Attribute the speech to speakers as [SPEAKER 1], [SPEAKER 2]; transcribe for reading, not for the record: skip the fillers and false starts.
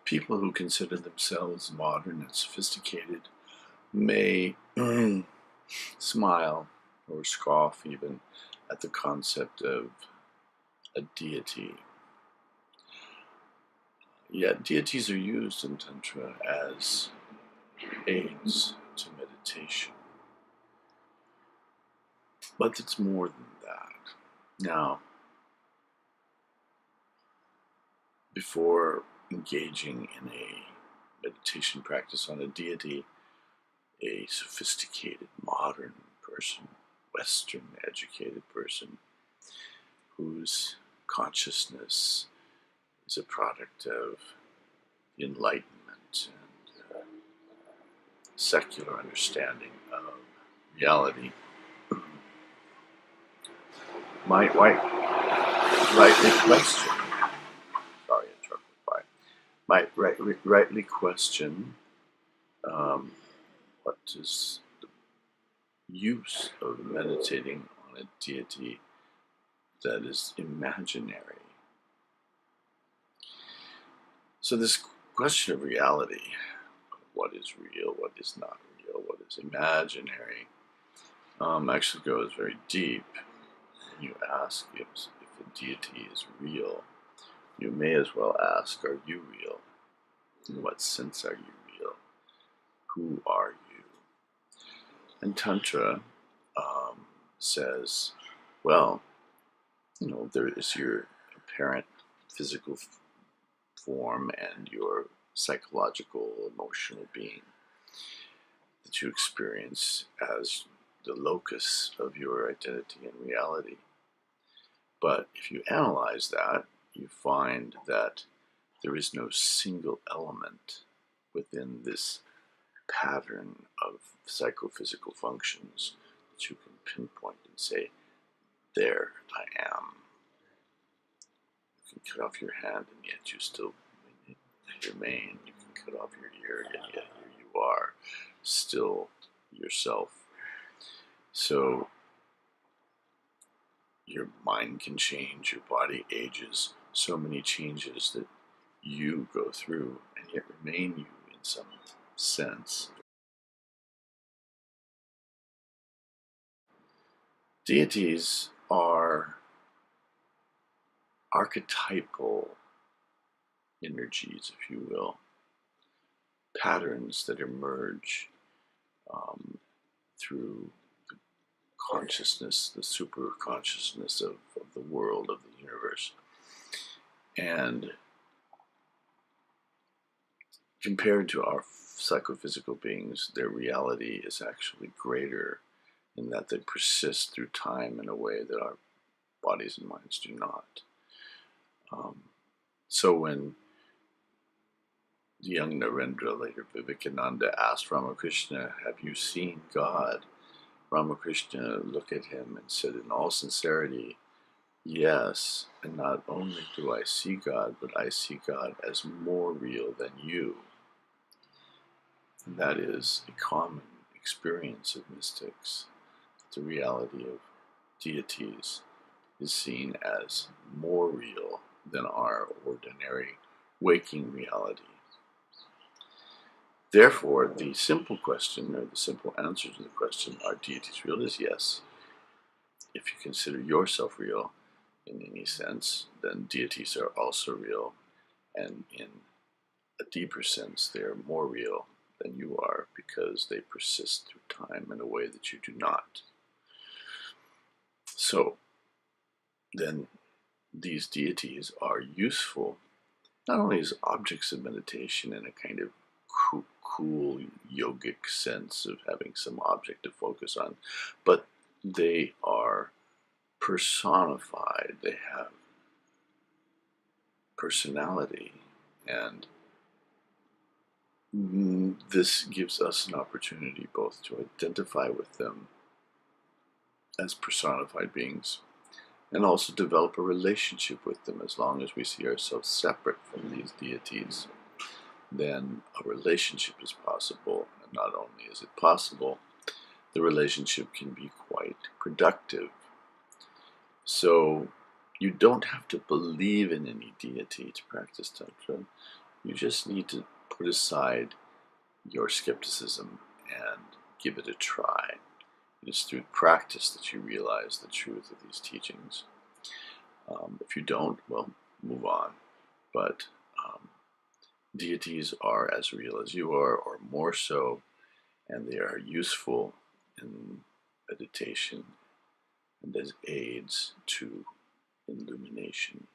[SPEAKER 1] People who consider themselves modern and sophisticated may smile or scoff even at the concept of a deity. Yet deities are used in Tantra as aids to meditation. But it's more than that. Now, before engaging in a meditation practice on a deity, a sophisticated, modern person, Western educated person, whose consciousness is a product of the Enlightenment and secular understanding of reality, might rightly question. Sorry, interrupted by. Might rightly question what is the use of meditating on a deity that is imaginary. So this question of reality, what is real, what is not real, what is imaginary, actually goes very deep. When you ask if a deity is real, you may as well ask, are you real? In what sense are you real? Who are you? And Tantra says, well, there is your apparent physical form and your psychological, emotional being that you experience as the locus of your identity and reality. But if you analyze that, you find that there is no single element within this pattern of psychophysical functions that you can pinpoint and say, there I am. You can cut off your hand and yet you still remain. You can cut off your ear and yet here you are, still yourself. So your mind can change, your body ages, so many changes that you go through and yet remain you in some sense. Deities are archetypal energies, if you will, patterns that emerge through the consciousness, the super consciousness of the world, of the universe. And compared to our psychophysical beings, their reality is actually greater in that they persist through time in a way that our bodies and minds do not. So when the young Narendra, later Vivekananda, asked Ramakrishna, have you seen God? Ramakrishna looked at him and said in all sincerity, yes, and not only do I see God, but I see God as more real than you. And that is a common experience of mystics. The reality of deities is seen as more real than our ordinary waking reality. Therefore, the simple question, or the simple answer to the question, are deities real, is yes. If you consider yourself real in any sense, then deities are also real, and in a deeper sense, they are more real than you are because they persist through time in a way that you do not. So, then these deities are useful not only as objects of meditation in a kind of cool yogic sense of having some object to focus on, but they are personified, they have personality, and this gives us an opportunity both to identify with them as personified beings and also develop a relationship with them. As long as we see ourselves separate from these deities, then a relationship is possible, and not only is it possible, the relationship can be quite productive. So you don't have to believe in any deity to practice Tantra. You just need to put aside your skepticism and give it a try. It is through practice that you realize the truth of these teachings. If you don't, well, move on. But deities are as real as you are, or more so, and they are useful in meditation and as aids to illumination.